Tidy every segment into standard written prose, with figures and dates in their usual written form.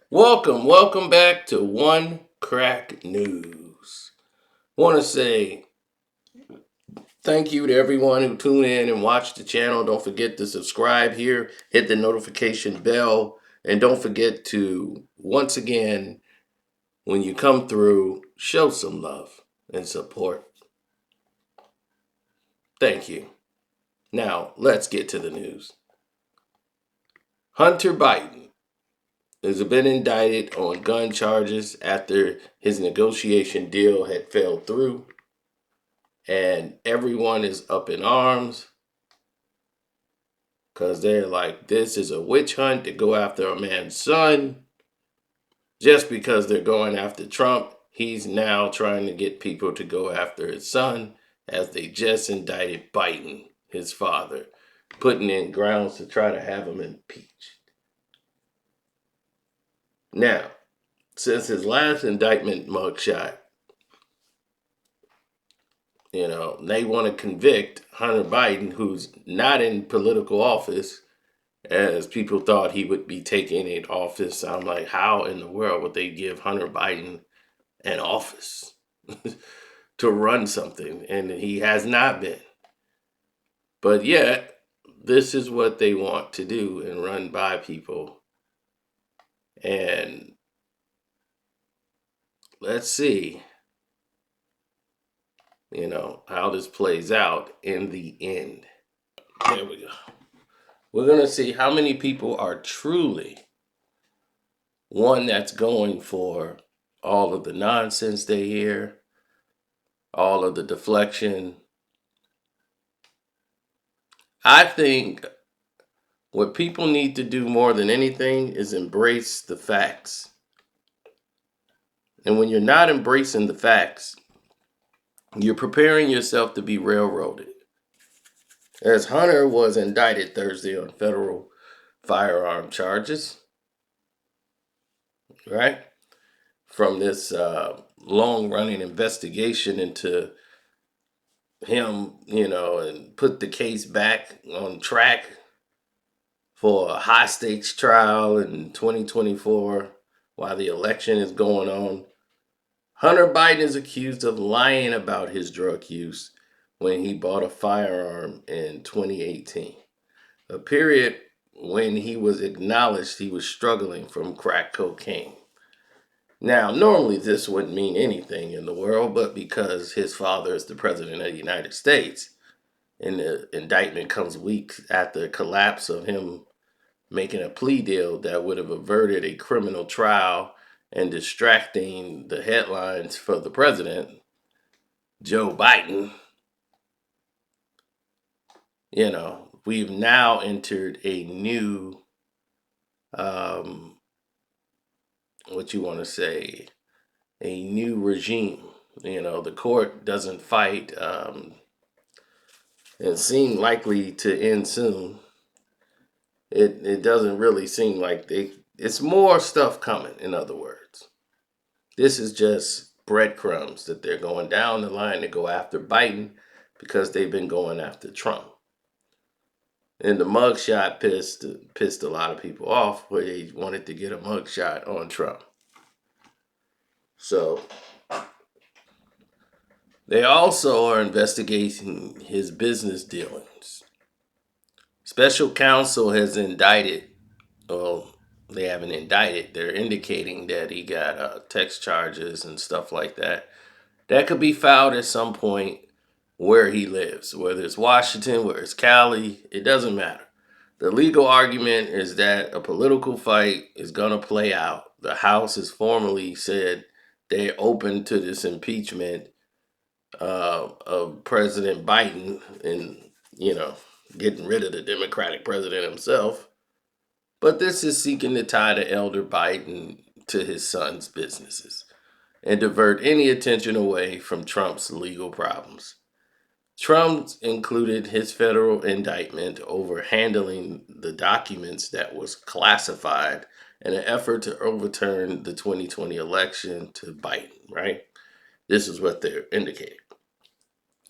Welcome back to One Crack News. Want to say thank you to everyone who tuned in and watched the channel. Don't forget to subscribe here, hit the notification bell, and don't forget to, once again, when you come through, show some love and support. Thank you. Now, let's get to the news. Hunter Biden has been indicted on gun charges after his negotiation deal had failed through. And everyone is up in arms because they're like, this is a witch hunt to go after a man's son. Just because they're going after Trump, he's now trying to get people to go after his son, as they just indicted Biden, his father, putting in grounds to try to have him impeached. Now, since his last indictment mugshot, they want to convict Hunter Biden, who's not in political office, as people thought he would be taking an office. I'm like, how in the world would they give Hunter Biden an office to run something? And he has not been. But yet, this is what they want to do and run by people. And let's see, how this plays out in the end. There we go. We're going to see how many people are truly one that's going for all of the nonsense they hear, all of the deflection. I think what people need to do more than anything is embrace the facts. And when you're not embracing the facts, you're preparing yourself to be railroaded. As Hunter was indicted Thursday on federal firearm charges, right? From this long-running investigation into him, and put the case back on track for a high-stakes trial in 2024 while the election is going on. Hunter Biden is accused of lying about his drug use when he bought a firearm in 2018, a period when he was acknowledged he was struggling from crack cocaine. Now, normally this wouldn't mean anything in the world, but because his father is the president of the United States, and the indictment comes weeks after the collapse of him making a plea deal that would have averted a criminal trial and distracting the headlines for the president, Joe Biden, we've now entered a new, a new regime. The court doesn't fight and seem likely to end soon. It doesn't really seem like it's more stuff coming, in other words. This is just breadcrumbs that they're going down the line to go after Biden because they've been going after Trump. And the mugshot pissed a lot of people off, where they wanted to get a mugshot on Trump. So they also are investigating his business dealings. Special counsel has indicted, well, they haven't indicted, they're indicating that he got text charges and stuff like that. That could be filed at some point where he lives, whether it's Washington, whether it's Cali, it doesn't matter. The legal argument is that a political fight is going to play out. The House has formally said they're open to this impeachment of President Biden and, getting rid of the Democratic president himself. But this is seeking to tie the elder Biden to his son's businesses and divert any attention away from Trump's legal problems. Trump included his federal indictment over handling the documents that was classified in an effort to overturn the 2020 election to Biden, right? This is what they're indicating.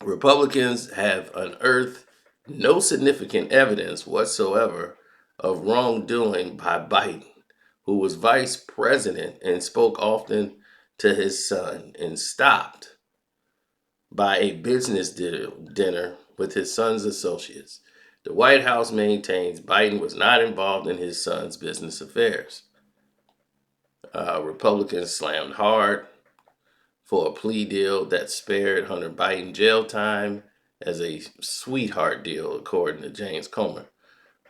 Republicans have unearthed no significant evidence whatsoever of wrongdoing by Biden, who was vice president and spoke often to his son, and stopped by a business dinner with his son's associates. The White House maintains Biden was not involved in his son's business affairs. Republicans slammed hard for a plea deal that spared Hunter Biden jail time as a sweetheart deal, according to James Comer.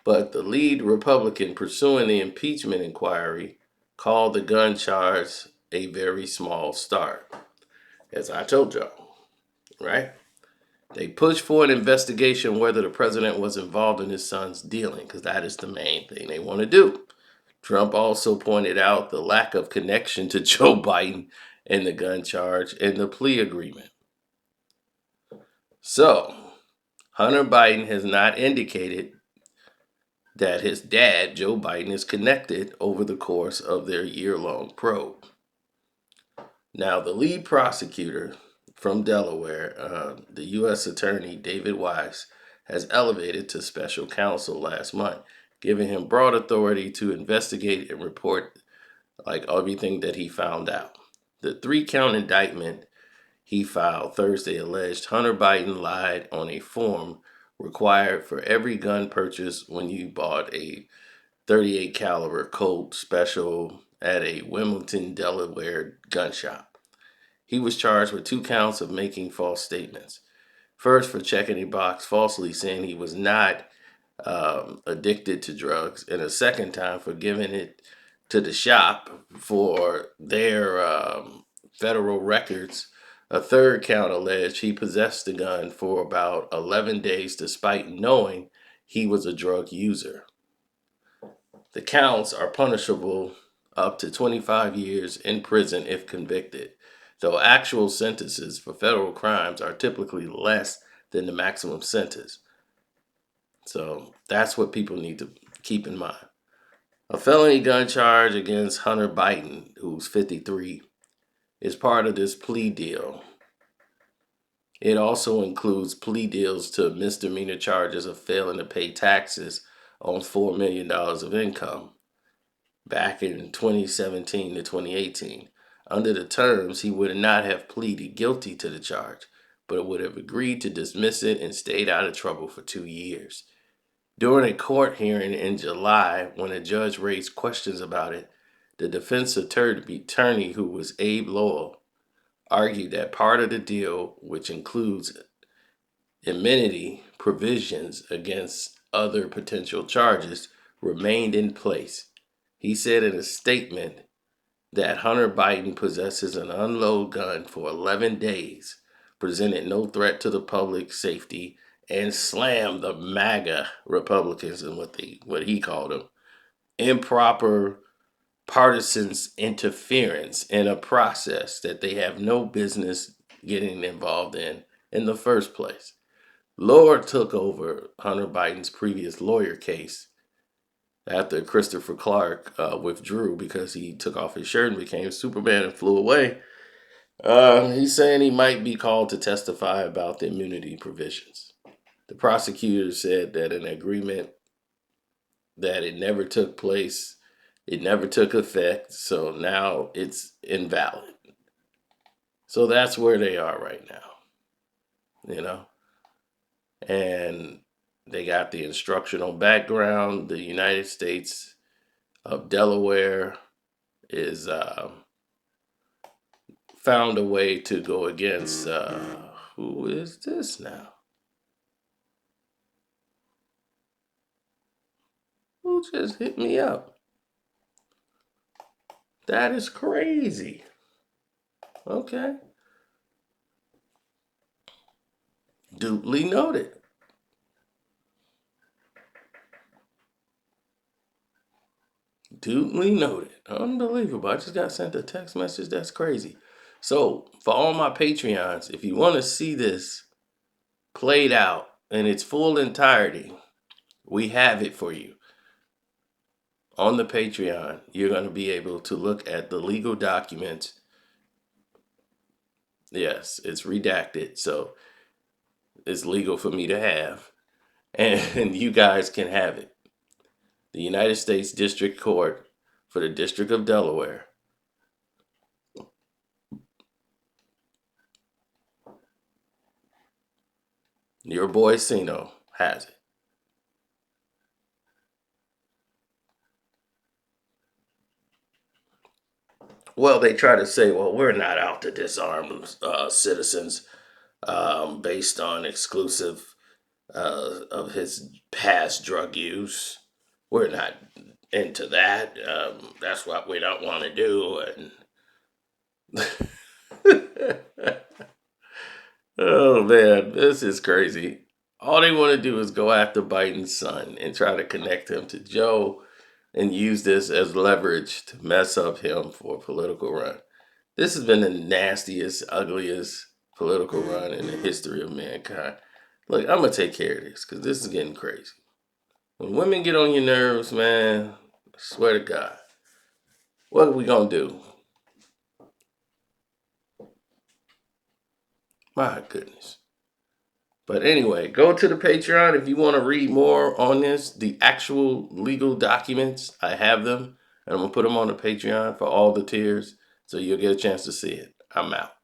But the lead Republican pursuing the impeachment inquiry called the gun charge a very small start. As I told y'all, right? They pushed for an investigation whether the president was involved in his son's dealing, because that is the main thing they want to do. Trump also pointed out the lack of connection to Joe Biden and the gun charge and the plea agreement. So, Hunter Biden has not indicated that his dad, Joe Biden, is connected over the course of their year-long probe. Now, the lead prosecutor from Delaware, the U.S. Attorney David Weiss, has elevated to special counsel last month, giving him broad authority to investigate and report everything that he found out. The 3-count indictment he filed Thursday alleged Hunter Biden lied on a form required for every gun purchase when you bought a 38 caliber Colt Special at a Wilmington, Delaware gun shop. He was charged with 2 counts of making false statements. First, for checking a box falsely saying he was not addicted to drugs, and a second time for giving it to the shop for their federal records. A third count alleged he possessed the gun for about 11 days despite knowing he was a drug user. The counts are punishable up to 25 years in prison if convicted, though actual sentences for federal crimes are typically less than the maximum sentence. So that's what people need to keep in mind. A felony gun charge against Hunter Biden, who's 53, is part of this plea deal. It also includes plea deals to misdemeanor charges of failing to pay taxes on $4 million of income back in 2017 to 2018. Under the terms, he would not have pleaded guilty to the charge, but would have agreed to dismiss it and stayed out of trouble for 2 years. During a court hearing in July, when a judge raised questions about it, the defense attorney, who was Abe Lowell, argued that part of the deal, which includes immunity provisions against other potential charges, remained in place. He said in a statement that Hunter Biden possesses an unloaded gun for 11 days, presented no threat to the public safety, and slammed the MAGA Republicans and what he called them improper partisans interference in a process that they have no business getting involved in the first place. Lord took over Hunter Biden's previous lawyer case after Christopher Clark withdrew because he took off his shirt and became Superman and flew away. He's saying he might be called to testify about the immunity provisions. The prosecutor said that an agreement that it never took place, it never took effect, so now it's invalid. So that's where they are right now, and they got the instructional background. The United States of Delaware is found a way to go against, who is this now? Who just hit me up? That is crazy. Okay. Duly noted. Duly noted. Unbelievable. I just got sent a text message. That's crazy. So, for all my Patreons, if you want to see this played out in its full entirety, we have it for you. On the Patreon, you're going to be able to look at the legal documents. Yes, it's redacted, so it's legal for me to have. And you guys can have it. The United States District Court for the District of Delaware. Your boy Sino has it. Well, they try to say, well, we're not out to disarm citizens based on exclusive of his past drug use. We're not into that. That's what we don't want to do. And oh man, this is crazy. All they want to do is go after Biden's son and try to connect him to Joe and use this as leverage to mess up him for a political run. This has been the nastiest, ugliest political run in the history of mankind. Look, I'm going to take care of this because this is getting crazy. When women get on your nerves, man, I swear to God, what are we going to do? My goodness. But anyway, go to the Patreon if you want to read more on this. The actual legal documents, I have them. And I'm going to put them on the Patreon for all the tiers so you'll get a chance to see it. I'm out.